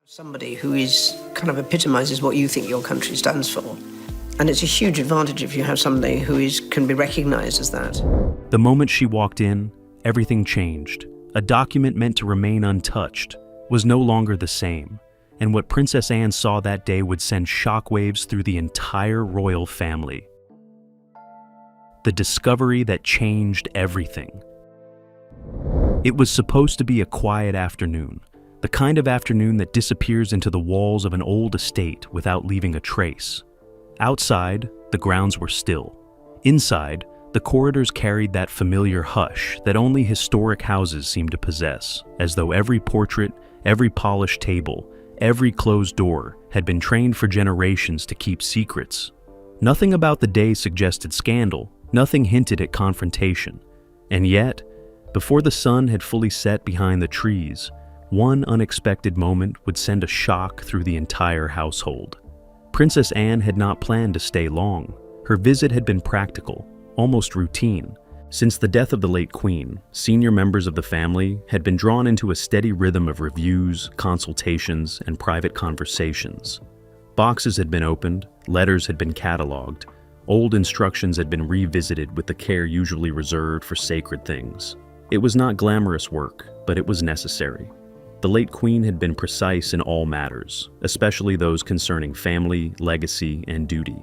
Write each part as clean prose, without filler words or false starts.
Somebody who is kind of epitomizes what you think your country stands for. And it's a huge advantage if you have somebody who can be recognized as that. The moment she walked in, everything changed. A document meant to remain untouched was no longer the same, and what Princess Anne saw that day would send shockwaves through the entire royal family. The discovery that changed everything. It was supposed to be a quiet afternoon, the kind of afternoon that disappears into the walls of an old estate without leaving a trace. Outside, the grounds were still. Inside, the corridors carried that familiar hush that only historic houses seem to possess, as though every portrait, every polished table, every closed door had been trained for generations to keep secrets. Nothing about the day suggested scandal, nothing hinted at confrontation. And yet, before the sun had fully set behind the trees, one unexpected moment would send a shock through the entire household. Princess Anne had not planned to stay long. Her visit had been practical, almost routine. Since the death of the late Queen, senior members of the family had been drawn into a steady rhythm of reviews, consultations, and private conversations. Boxes had been opened, letters had been catalogued, old instructions had been revisited with the care usually reserved for sacred things. It was not glamorous work, but it was necessary. The late Queen had been precise in all matters, especially those concerning family, legacy, and duty.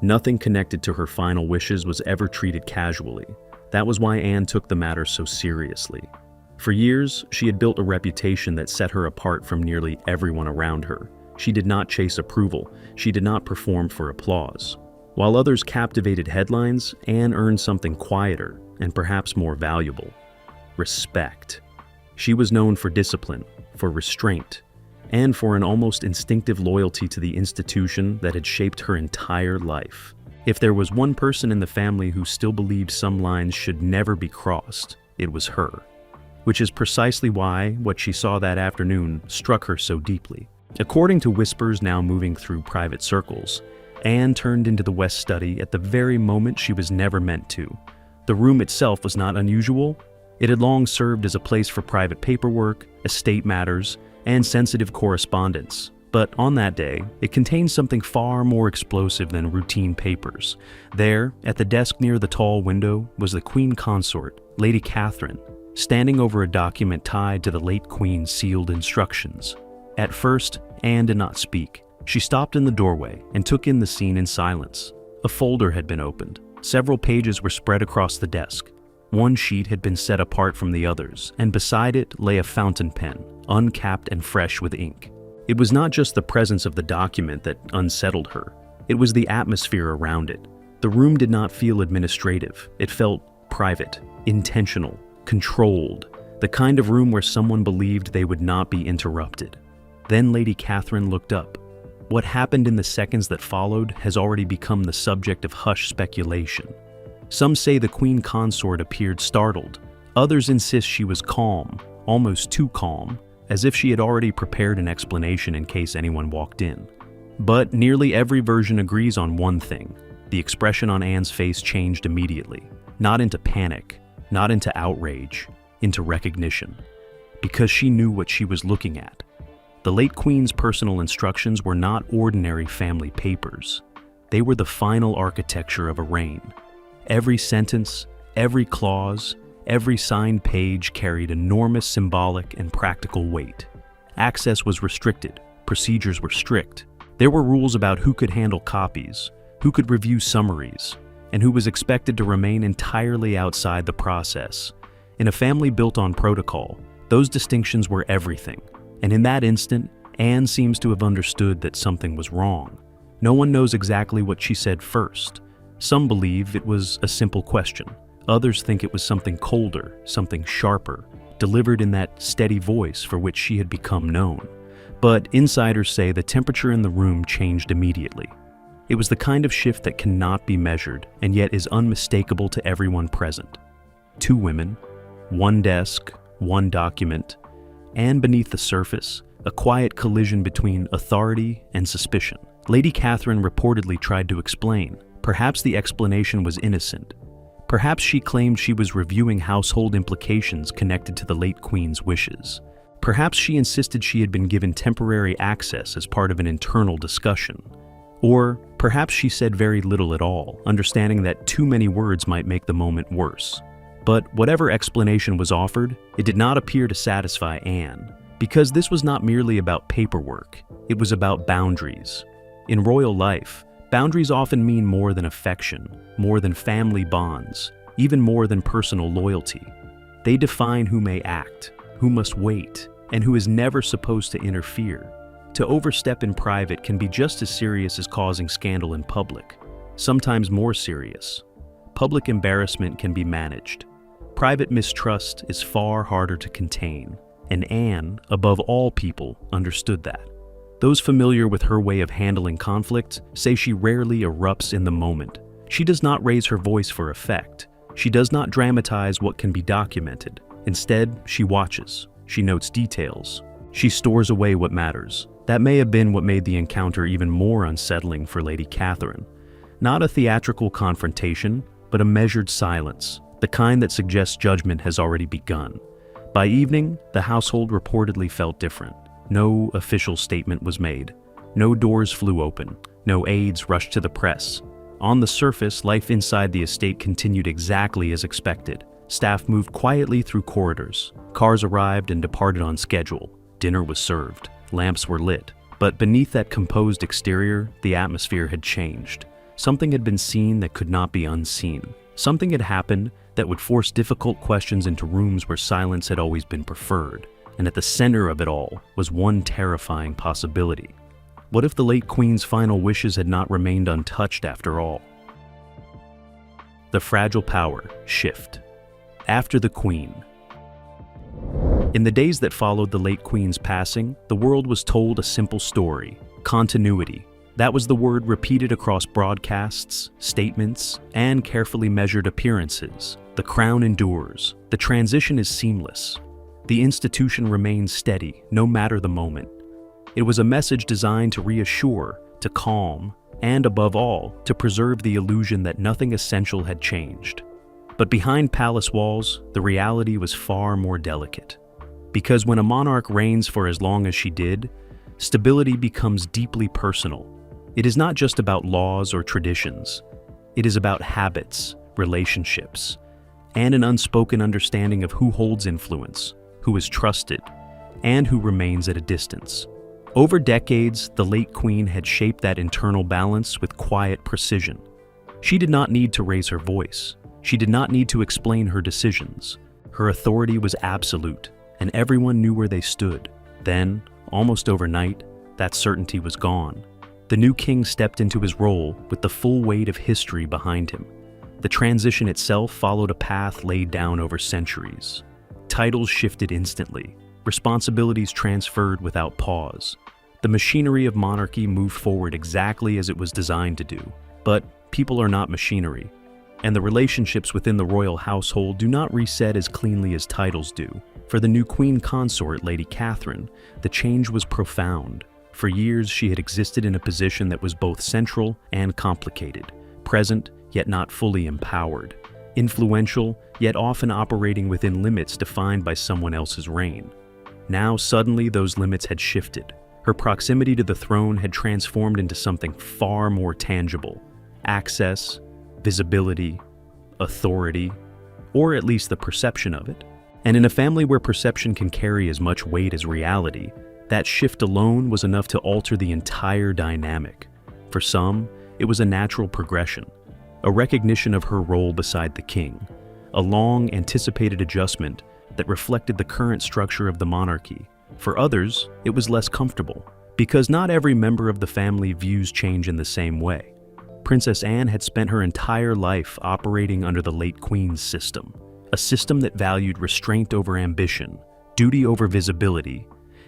Nothing connected to her final wishes was ever treated casually. That was why Anne took the matter so seriously. For years, she had built a reputation that set her apart from nearly everyone around her. She did not chase approval. She did not perform for applause. While others captivated headlines, Anne earned something quieter and perhaps more valuable: respect. She was known for discipline, for restraint, and for an almost instinctive loyalty to the institution that had shaped her entire life. If there was one person in the family who still believed some lines should never be crossed, it was her. Which is precisely why what she saw that afternoon struck her so deeply. According to whispers now moving through private circles, Anne turned into the West Study at the very moment she was never meant to. The room itself was not unusual. It had long served as a place for private paperwork, estate matters, and sensitive correspondence. But on that day, it contained something far more explosive than routine papers. There, at the desk near the tall window, was the Queen Consort, Lady Catherine, standing over a document tied to the late Queen's sealed instructions. At first, Anne did not speak. She stopped in the doorway and took in the scene in silence. A folder had been opened. Several pages were spread across the desk. One sheet had been set apart from the others, and beside it lay a fountain pen, uncapped and fresh with ink. It was not just the presence of the document that unsettled her. It was the atmosphere around it. The room did not feel administrative. It felt private, intentional, controlled, the kind of room where someone believed they would not be interrupted. Then Lady Catherine looked up. What happened in the seconds that followed has already become the subject of hushed speculation. Some say the Queen Consort appeared startled. Others insist she was calm, almost too calm, as if she had already prepared an explanation in case anyone walked in. But nearly every version agrees on one thing. The expression on Anne's face changed immediately. Not into panic, not into outrage, into recognition. Because she knew what she was looking at. The late Queen's personal instructions were not ordinary family papers. They were the final architecture of a reign. Every sentence, every clause, every signed page carried enormous symbolic and practical weight. Access was restricted, procedures were strict. There were rules about who could handle copies, who could review summaries, and who was expected to remain entirely outside the process. In a family built on protocol, those distinctions were everything. And in that instant, Anne seems to have understood that something was wrong. No one knows exactly what she said first. Some believe it was a simple question. Others think it was something colder, something sharper, delivered in that steady voice for which she had become known. But insiders say the temperature in the room changed immediately. It was the kind of shift that cannot be measured and yet is unmistakable to everyone present. Two women, one desk, one document, and beneath the surface, a quiet collision between authority and suspicion. Lady Catherine reportedly tried to explain. Perhaps the explanation was innocent. Perhaps she claimed she was reviewing household implications connected to the late Queen's wishes. Perhaps she insisted she had been given temporary access as part of an internal discussion. Or perhaps she said very little at all, understanding that too many words might make the moment worse. But whatever explanation was offered, it did not appear to satisfy Anne, because this was not merely about paperwork, it was about boundaries. In royal life, boundaries often mean more than affection, more than family bonds, even more than personal loyalty. They define who may act, who must wait, and who is never supposed to interfere. To overstep in private can be just as serious as causing scandal in public, sometimes more serious. Public embarrassment can be managed. Private mistrust is far harder to contain, and Anne, above all people, understood that. Those familiar with her way of handling conflict say she rarely erupts in the moment. She does not raise her voice for effect. She does not dramatize what can be documented. Instead, she watches. She notes details. She stores away what matters. That may have been what made the encounter even more unsettling for Lady Catherine. Not a theatrical confrontation, but a measured silence, the kind that suggests judgment has already begun. By evening, the household reportedly felt different. No official statement was made. No doors flew open. No aides rushed to the press. On the surface, life inside the estate continued exactly as expected. Staff moved quietly through corridors. Cars arrived and departed on schedule. Dinner was served. Lamps were lit. But beneath that composed exterior, the atmosphere had changed. Something had been seen that could not be unseen. Something had happened that would force difficult questions into rooms where silence had always been preferred. And at the center of it all was one terrifying possibility. What if the late Queen's final wishes had not remained untouched after all? The fragile power shift. After the Queen. In the days that followed the late Queen's passing, the world was told a simple story: continuity. That was the word repeated across broadcasts, statements, and carefully measured appearances. The crown endures. The transition is seamless. The institution remains steady, no matter the moment. It was a message designed to reassure, to calm, and above all, to preserve the illusion that nothing essential had changed. But behind palace walls, the reality was far more delicate. Because when a monarch reigns for as long as she did, stability becomes deeply personal. It is not just about laws or traditions. It is about habits, relationships, and an unspoken understanding of who holds influence, who is trusted, and who remains at a distance. Over decades, the late Queen had shaped that internal balance with quiet precision. She did not need to raise her voice. She did not need to explain her decisions. Her authority was absolute, and everyone knew where they stood. Then, almost overnight, that certainty was gone. The new king stepped into his role with the full weight of history behind him. The transition itself followed a path laid down over centuries. Titles shifted instantly. Responsibilities transferred without pause. The machinery of monarchy moved forward exactly as it was designed to do. But people are not machinery, and the relationships within the royal household do not reset as cleanly as titles do. For the new queen consort, Lady Catherine, the change was profound. For years, she had existed in a position that was both central and complicated, present yet not fully empowered, influential yet often operating within limits defined by someone else's reign. Now suddenly those limits had shifted. Her proximity to the throne had transformed into something far more tangible: access, visibility, authority, or at least the perception of it. And in a family where perception can carry as much weight as reality, that shift alone was enough to alter the entire dynamic. For some, it was a natural progression, a recognition of her role beside the king, a long anticipated adjustment that reflected the current structure of the monarchy. For others, it was less comfortable, because not every member of the family views change in the same way. Princess Anne had spent her entire life operating under the late Queen's system, a system that valued restraint over ambition, duty over visibility,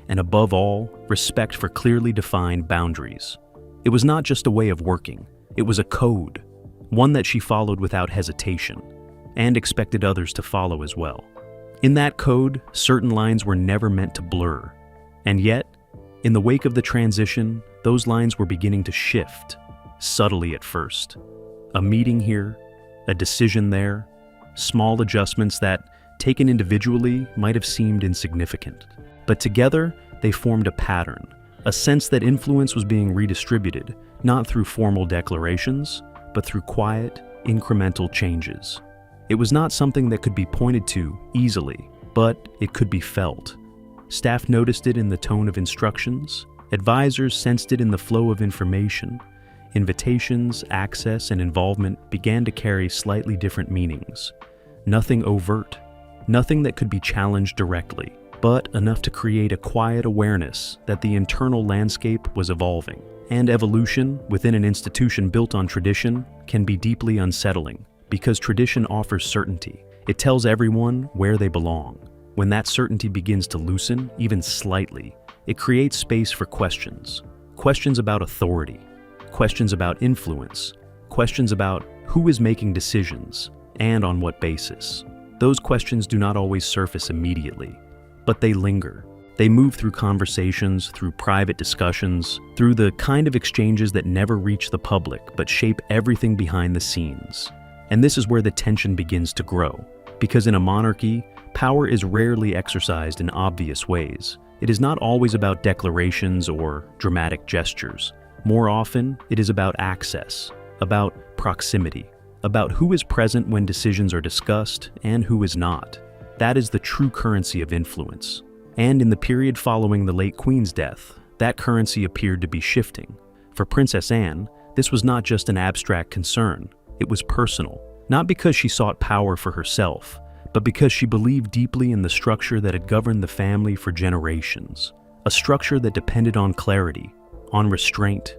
and above all, respect for clearly defined boundaries. It was not just a way of working, it was a code, one that she followed without hesitation, and expected others to follow as well. In that code, certain lines were never meant to blur. And yet, in the wake of the transition, those lines were beginning to shift, subtly at first. A meeting here, a decision there, small adjustments that, taken individually, might have seemed insignificant. But together, they formed a pattern, a sense that influence was being redistributed, not through formal declarations, but through quiet, incremental changes. It was not something that could be pointed to easily, but it could be felt. Staff noticed it in the tone of instructions. Advisors sensed it in the flow of information. Invitations, access, and involvement began to carry slightly different meanings. Nothing overt, nothing that could be challenged directly, but enough to create a quiet awareness that the internal landscape was evolving. And evolution, within an institution built on tradition, can be deeply unsettling, because tradition offers certainty. It tells everyone where they belong. When that certainty begins to loosen, even slightly, it creates space for questions. Questions about authority, questions about influence, questions about who is making decisions, and on what basis. Those questions do not always surface immediately, but they linger. They move through conversations, through private discussions, through the kind of exchanges that never reach the public but shape everything behind the scenes. And this is where the tension begins to grow, because in a monarchy, power is rarely exercised in obvious ways. It is not always about declarations or dramatic gestures. More often, it is about access, about proximity, about who is present when decisions are discussed and who is not. That is the true currency of influence. And in the period following the late Queen's death, that currency appeared to be shifting. For Princess Anne, this was not just an abstract concern. It was personal, not because she sought power for herself, but because she believed deeply in the structure that had governed the family for generations. A structure that depended on clarity, on restraint,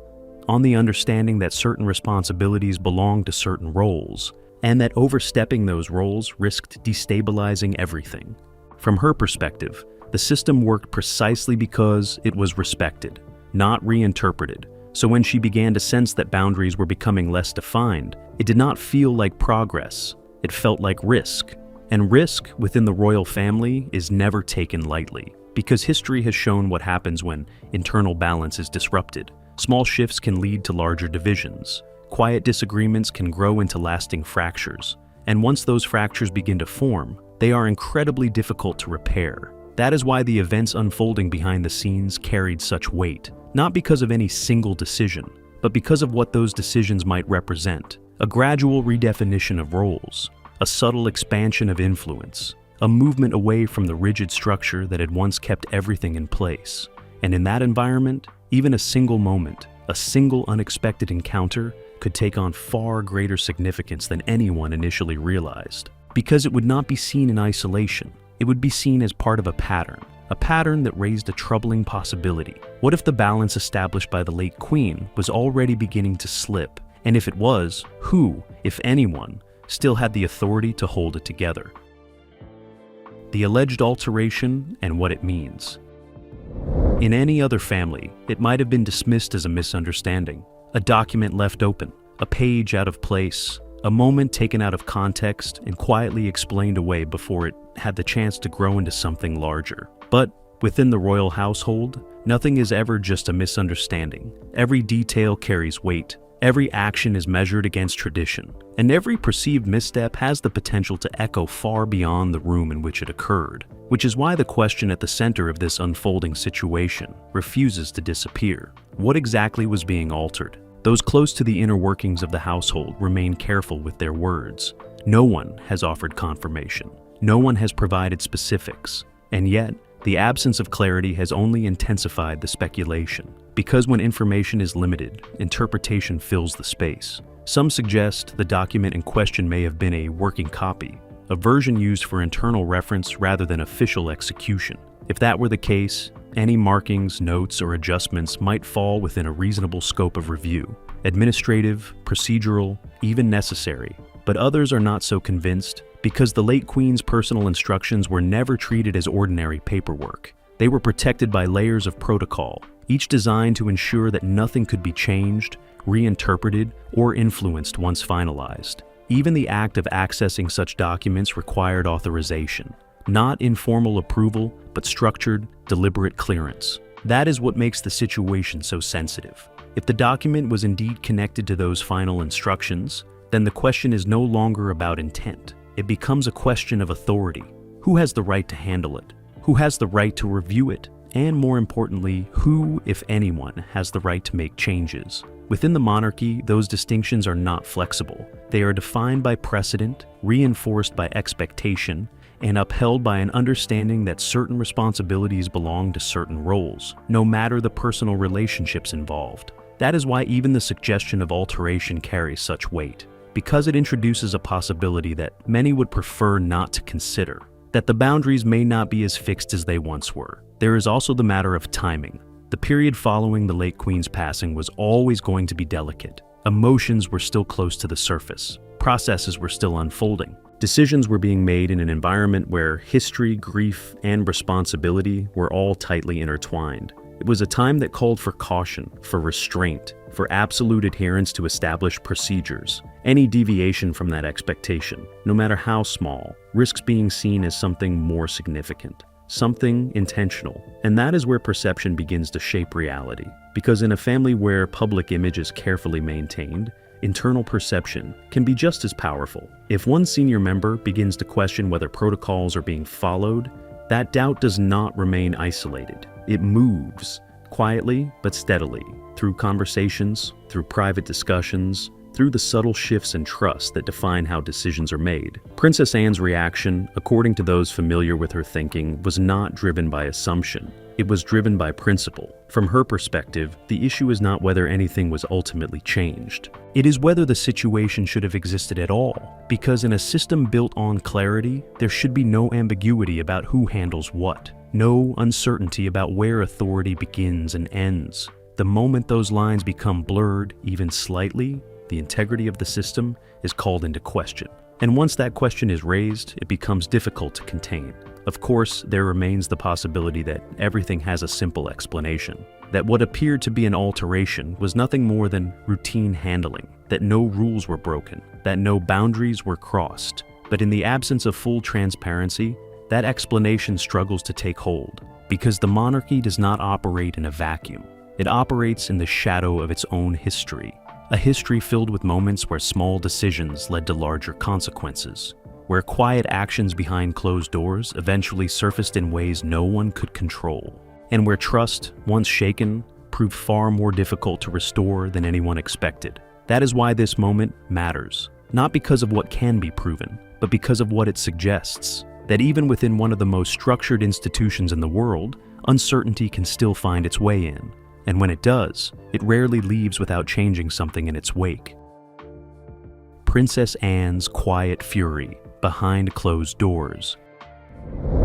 on the understanding that certain responsibilities belonged to certain roles, and that overstepping those roles risked destabilizing everything. From her perspective, the system worked precisely because it was respected, not reinterpreted. So when she began to sense that boundaries were becoming less defined, it did not feel like progress. It felt like risk. And risk within the royal family is never taken lightly, because history has shown what happens when internal balance is disrupted. Small shifts can lead to larger divisions. Quiet disagreements can grow into lasting fractures. And once those fractures begin to form, they are incredibly difficult to repair. That is why the events unfolding behind the scenes carried such weight, not because of any single decision, but because of what those decisions might represent. A gradual redefinition of roles, a subtle expansion of influence, a movement away from the rigid structure that had once kept everything in place. And in that environment, even a single moment, a single unexpected encounter could take on far greater significance than anyone initially realized. Because it would not be seen in isolation. It would be seen as part of a pattern that raised a troubling possibility. What if the balance established by the late Queen was already beginning to slip? And if it was, who, if anyone, still had the authority to hold it together? The alleged alteration and what it means. In any other family, it might have been dismissed as a misunderstanding, a document left open, a page out of place, a moment taken out of context and quietly explained away before it had the chance to grow into something larger. But within the royal household, nothing is ever just a misunderstanding. Every detail carries weight. Every action is measured against tradition, and every perceived misstep has the potential to echo far beyond the room in which it occurred, which is why the question at the center of this unfolding situation refuses to disappear. What exactly was being altered? Those close to the inner workings of the household remain careful with their words. No one has offered confirmation. No one has provided specifics. And yet, the absence of clarity has only intensified the speculation. Because when information is limited, interpretation fills the space. Some suggest the document in question may have been a working copy, a version used for internal reference rather than official execution. If that were the case, any markings, notes, or adjustments might fall within a reasonable scope of review. Administrative, procedural, even necessary. But others are not so convinced because the late Queen's personal instructions were never treated as ordinary paperwork. They were protected by layers of protocol, each designed to ensure that nothing could be changed, reinterpreted, or influenced once finalized. Even the act of accessing such documents required authorization. Not informal approval, but structured, deliberate clearance. That is what makes the situation so sensitive. If the document was indeed connected to those final instructions, then the question is no longer about intent. It becomes a question of authority. Who has the right to handle it? Who has the right to review it? And more importantly, who, if anyone, has the right to make changes? Within the monarchy, those distinctions are not flexible. They are defined by precedent, reinforced by expectation, and upheld by an understanding that certain responsibilities belong to certain roles, no matter the personal relationships involved. That is why even the suggestion of alteration carries such weight, because it introduces a possibility that many would prefer not to consider, that the boundaries may not be as fixed as they once were. There is also the matter of timing. The period following the late Queen's passing was always going to be delicate. Emotions were still close to the surface. Processes were still unfolding. Decisions were being made in an environment where history, grief, and responsibility were all tightly intertwined. It was a time that called for caution, for restraint, for absolute adherence to established procedures. Any deviation from that expectation, no matter how small, risks being seen as something more significant, something intentional. And that is where perception begins to shape reality. Because in a family where public image is carefully maintained, internal perception can be just as powerful. If one senior member begins to question whether protocols are being followed, that doubt does not remain isolated. It moves, quietly but steadily, through conversations, through private discussions, through the subtle shifts in trust that define how decisions are made. Princess Anne's reaction, according to those familiar with her thinking, was not driven by assumption. It was driven by principle. From her perspective, the issue is not whether anything was ultimately changed. It is whether the situation should have existed at all, because in a system built on clarity, there should be no ambiguity about who handles what, no uncertainty about where authority begins and ends. The moment those lines become blurred, even slightly, the integrity of the system is called into question. And once that question is raised, it becomes difficult to contain. Of course, there remains the possibility that everything has a simple explanation, that what appeared to be an alteration was nothing more than routine handling, that no rules were broken, that no boundaries were crossed. But in the absence of full transparency, that explanation struggles to take hold, because the monarchy does not operate in a vacuum. It operates in the shadow of its own history, a history filled with moments where small decisions led to larger consequences, where quiet actions behind closed doors eventually surfaced in ways no one could control, and where trust, once shaken, proved far more difficult to restore than anyone expected. That is why this moment matters, not because of what can be proven, but because of what it suggests, that even within one of the most structured institutions in the world, uncertainty can still find its way in. And when it does, it rarely leaves without changing something in its wake. Princess Anne's quiet fury behind closed doors.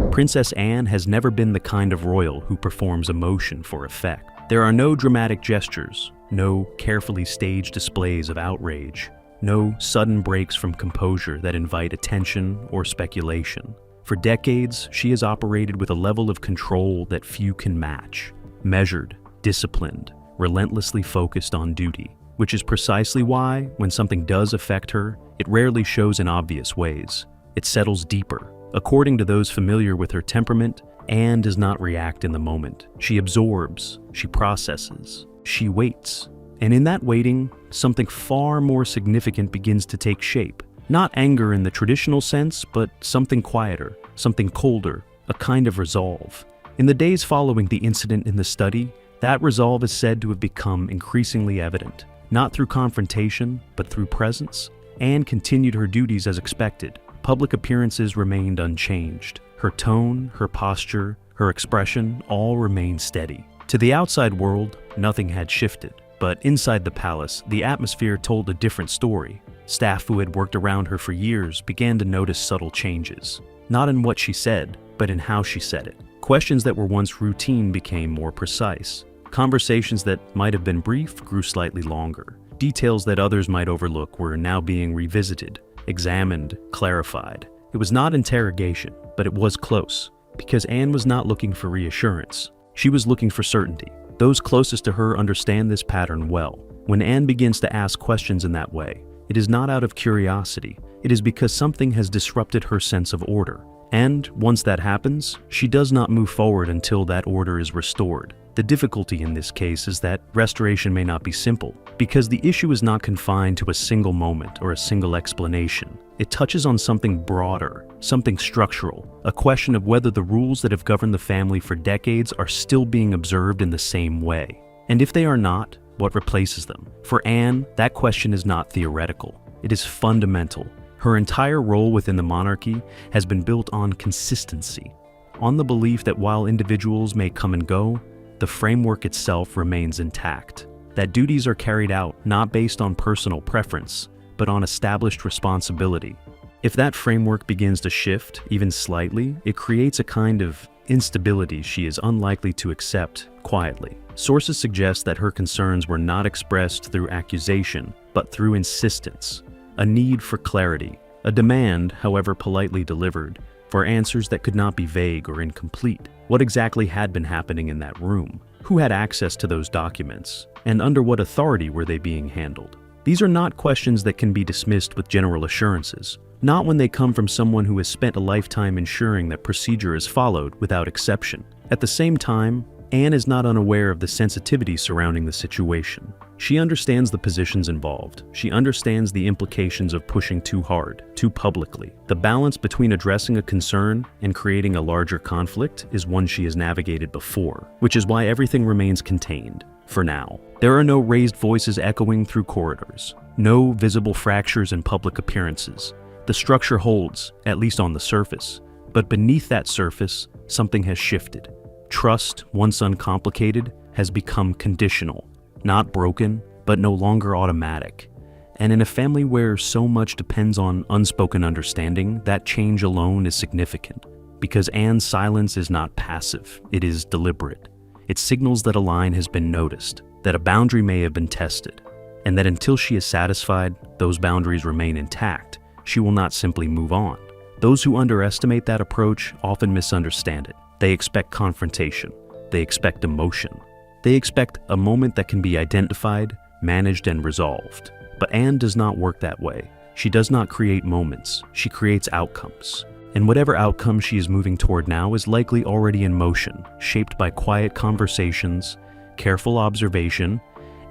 Princess Anne has never been the kind of royal who performs emotion for effect. There are no dramatic gestures, no carefully staged displays of outrage, no sudden breaks from composure that invite attention or speculation. For decades, she has operated with a level of control that few can match, measured, disciplined, relentlessly focused on duty, which is precisely why, when something does affect her, it rarely shows in obvious ways. It settles deeper. According to those familiar with her temperament, Anne does not react in the moment. She absorbs, she processes, she waits. And in that waiting, something far more significant begins to take shape. Not anger in the traditional sense, but something quieter, something colder, a kind of resolve. In the days following the incident in the study, that resolve is said to have become increasingly evident, not through confrontation, but through presence. Anne continued her duties as expected. Public appearances remained unchanged. Her tone, her posture, her expression all remained steady. To the outside world, nothing had shifted. But inside the palace, the atmosphere told a different story. Staff who had worked around her for years began to notice subtle changes, not in what she said, but in how she said it. Questions that were once routine became more precise. Conversations that might have been brief grew slightly longer. Details that others might overlook were now being revisited, examined, clarified. It was not interrogation, but it was close, because Anne was not looking for reassurance. She was looking for certainty. Those closest to her understand this pattern well. When Anne begins to ask questions in that way, it is not out of curiosity. It is because something has disrupted her sense of order. And once that happens, she does not move forward until that order is restored. The difficulty in this case is that restoration may not be simple, because the issue is not confined to a single moment or a single explanation. It touches on something broader, something structural, a question of whether the rules that have governed the family for decades are still being observed in the same way. And if they are not, what replaces them? For Anne, that question is not theoretical. It is fundamental. Her entire role within the monarchy has been built on consistency, on the belief that while individuals may come and go, the framework itself remains intact. That duties are carried out not based on personal preference, but on established responsibility. If that framework begins to shift, even slightly, it creates a kind of instability she is unlikely to accept quietly. Sources suggest that her concerns were not expressed through accusation, but through insistence, a need for clarity, a demand, however politely delivered, for answers that could not be vague or incomplete. What exactly had been happening in that room? Who had access to those documents? And under what authority were they being handled? These are not questions that can be dismissed with general assurances, not when they come from someone who has spent a lifetime ensuring that procedure is followed without exception. At the same time, Anne is not unaware of the sensitivity surrounding the situation. She understands the positions involved. She understands the implications of pushing too hard, too publicly. The balance between addressing a concern and creating a larger conflict is one she has navigated before, which is why everything remains contained, for now. There are no raised voices echoing through corridors, no visible fractures in public appearances. The structure holds, at least on the surface, but beneath that surface, something has shifted. Trust, once uncomplicated, has become conditional, not broken, but no longer automatic. And in a family where so much depends on unspoken understanding, that change alone is significant. Because Anne's silence is not passive, it is deliberate. It signals that a line has been noticed, that a boundary may have been tested, and that until she is satisfied those boundaries remain intact, she will not simply move on. Those who underestimate that approach often misunderstand it. They expect confrontation. They expect emotion. They expect a moment that can be identified, managed, and resolved. But Anne does not work that way. She does not create moments. She creates outcomes. And whatever outcome she is moving toward now is likely already in motion, shaped by quiet conversations, careful observation,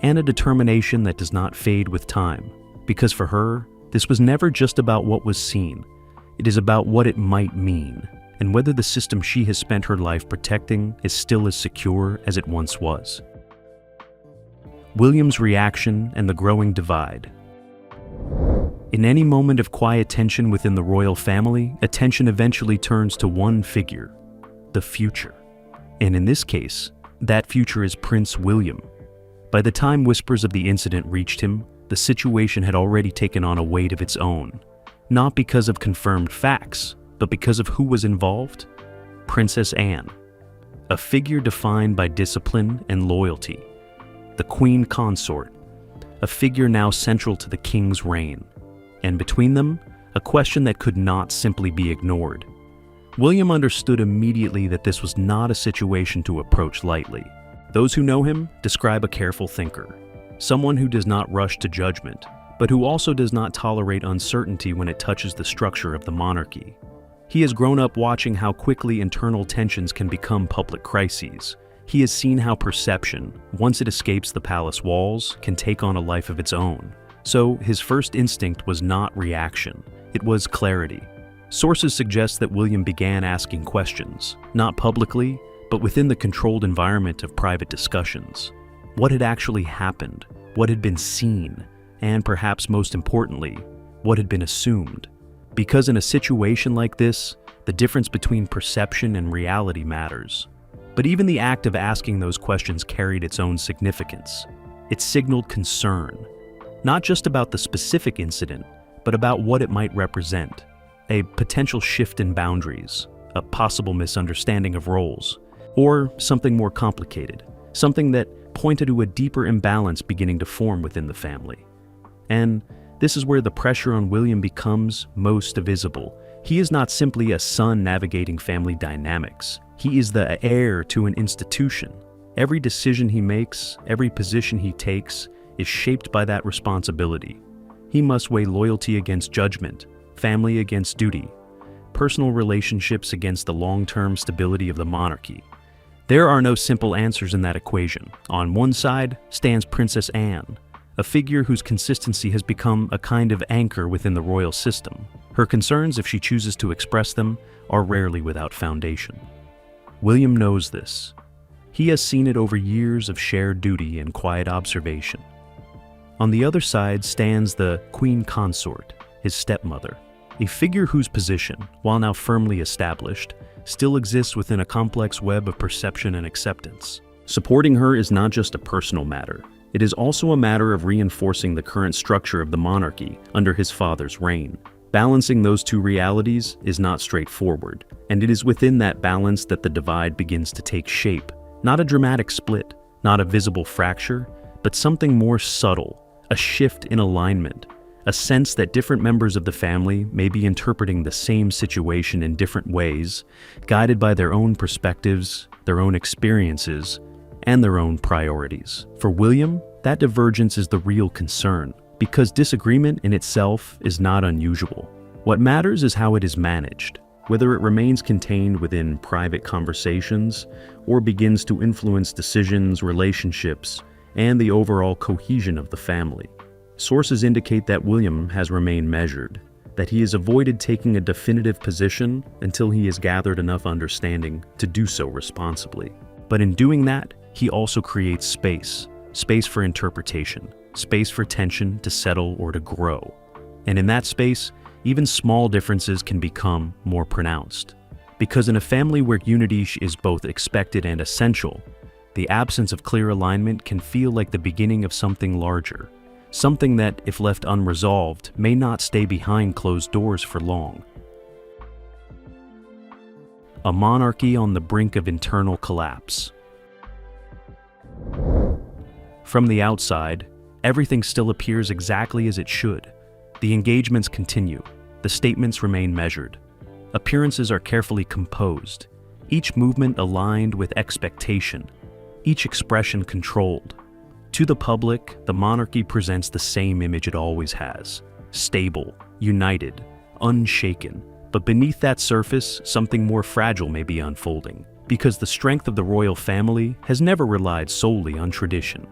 and a determination that does not fade with time. Because for her, this was never just about what was seen. It is about what it might mean, and whether the system she has spent her life protecting is still as secure as it once was. William's reaction and the growing divide. In any moment of quiet tension within the royal family, attention eventually turns to one figure, the future. And in this case, that future is Prince William. By the time whispers of the incident reached him, the situation had already taken on a weight of its own, not because of confirmed facts, but because of who was involved. Princess Anne, a figure defined by discipline and loyalty. The Queen Consort, a figure now central to the king's reign. And between them, a question that could not simply be ignored. William understood immediately that this was not a situation to approach lightly. Those who know him describe a careful thinker, someone who does not rush to judgment, but who also does not tolerate uncertainty when it touches the structure of the monarchy. He has grown up watching how quickly internal tensions can become public crises. He has seen how perception, once it escapes the palace walls, can take on a life of its own. So his first instinct was not reaction, it was clarity. Sources suggest that William began asking questions, not publicly, but within the controlled environment of private discussions. What had actually happened? What had been seen? And perhaps most importantly, what had been assumed? Because in a situation like this, the difference between perception and reality matters. But even the act of asking those questions carried its own significance. It signaled concern, not just about the specific incident, but about what it might represent. A potential shift in boundaries, a possible misunderstanding of roles, or something more complicated, something that pointed to a deeper imbalance beginning to form within the family. And this is where the pressure on William becomes most visible. He is not simply a son navigating family dynamics. He is the heir to an institution. Every decision he makes, every position he takes, is shaped by that responsibility. He must weigh loyalty against judgment, family against duty, personal relationships against the long-term stability of the monarchy. There are no simple answers in that equation. On one side stands Princess Anne, a figure whose consistency has become a kind of anchor within the royal system. Her concerns, if she chooses to express them, are rarely without foundation. William knows this. He has seen it over years of shared duty and quiet observation. On the other side stands the Queen Consort, his stepmother, a figure whose position, while now firmly established, still exists within a complex web of perception and acceptance. Supporting her is not just a personal matter. It is also a matter of reinforcing the current structure of the monarchy under his father's reign. Balancing those two realities is not straightforward, and it is within that balance that the divide begins to take shape. Not a dramatic split, not a visible fracture, but something more subtle, a shift in alignment, a sense that different members of the family may be interpreting the same situation in different ways, guided by their own perspectives, their own experiences, and their own priorities. For William, that divergence is the real concern, because disagreement in itself is not unusual. What matters is how it is managed, whether it remains contained within private conversations or begins to influence decisions, relationships, and the overall cohesion of the family. Sources indicate that William has remained measured, that he has avoided taking a definitive position until he has gathered enough understanding to do so responsibly. But in doing that, he also creates space for interpretation, space for tension to settle or to grow. And in that space, even small differences can become more pronounced. Because in a family where unity is both expected and essential, the absence of clear alignment can feel like the beginning of something larger, something that, if left unresolved, may not stay behind closed doors for long. A monarchy on the brink of internal collapse. From the outside, everything still appears exactly as it should. The engagements continue. The statements remain measured. Appearances are carefully composed. Each movement aligned with expectation. Each expression controlled. To the public, the monarchy presents the same image it always has. Stable, united, unshaken. But beneath that surface, something more fragile may be unfolding. Because the strength of the royal family has never relied solely on tradition.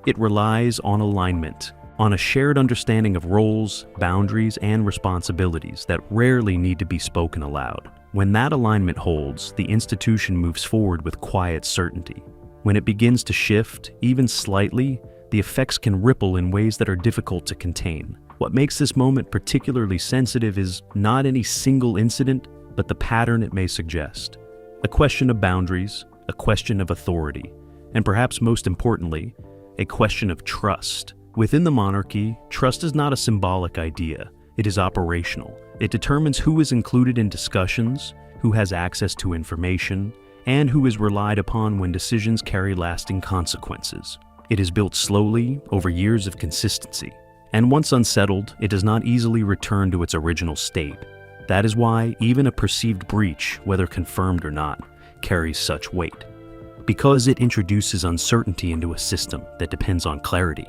It relies on alignment, on a shared understanding of roles, boundaries, and responsibilities that rarely need to be spoken aloud. When that alignment holds, the institution moves forward with quiet certainty. When it begins to shift, even slightly, the effects can ripple in ways that are difficult to contain. What makes this moment particularly sensitive is not any single incident, but the pattern it may suggest. A question of boundaries, a question of authority, and perhaps most importantly, a question of trust. Within the monarchy, trust is not a symbolic idea. It is operational. It determines who is included in discussions, who has access to information, and who is relied upon when decisions carry lasting consequences. It is built slowly over years of consistency, and once unsettled, it does not easily return to its original state. That is why even a perceived breach, whether confirmed or not, carries such weight. Because it introduces uncertainty into a system that depends on clarity.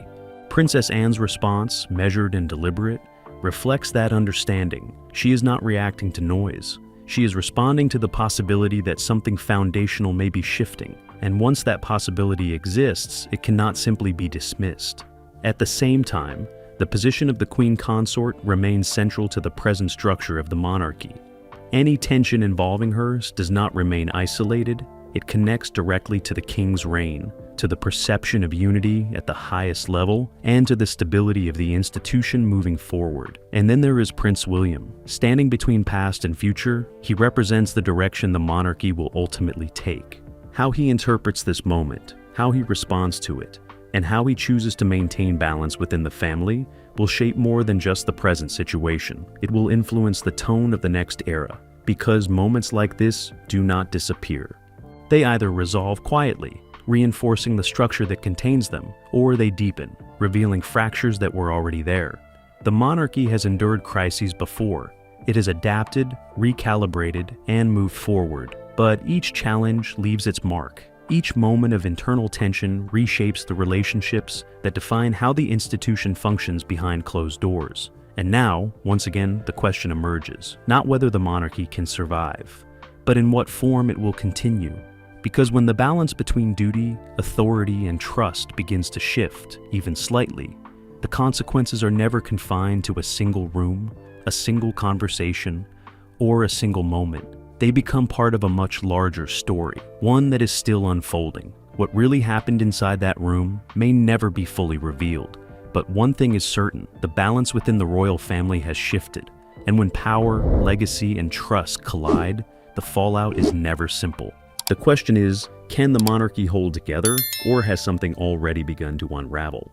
Princess Anne's response, measured and deliberate, reflects that understanding. She is not reacting to noise. She is responding to the possibility that something foundational may be shifting, and once that possibility exists, it cannot simply be dismissed. At the same time, the position of the Queen Consort remains central to the present structure of the monarchy. Any tension involving hers does not remain isolated. It connects directly to the king's reign, to the perception of unity at the highest level, and to the stability of the institution moving forward. And then there is Prince William. Standing between past and future, he represents the direction the monarchy will ultimately take. How he interprets this moment, how he responds to it, and how he chooses to maintain balance within the family will shape more than just the present situation. It will influence the tone of the next era, because moments like this do not disappear. They either resolve quietly, reinforcing the structure that contains them, or they deepen, revealing fractures that were already there. The monarchy has endured crises before. It has adapted, recalibrated, and moved forward. But each challenge leaves its mark. Each moment of internal tension reshapes the relationships that define how the institution functions behind closed doors. And now, once again, the question emerges, not whether the monarchy can survive, but in what form it will continue. Because when the balance between duty, authority, and trust begins to shift, even slightly, the consequences are never confined to a single room, a single conversation, or a single moment. They become part of a much larger story, one that is still unfolding. What really happened inside that room may never be fully revealed, but one thing is certain: the balance within the royal family has shifted, and when power, legacy, and trust collide, the fallout is never simple. The question is, can the monarchy hold together, or has something already begun to unravel?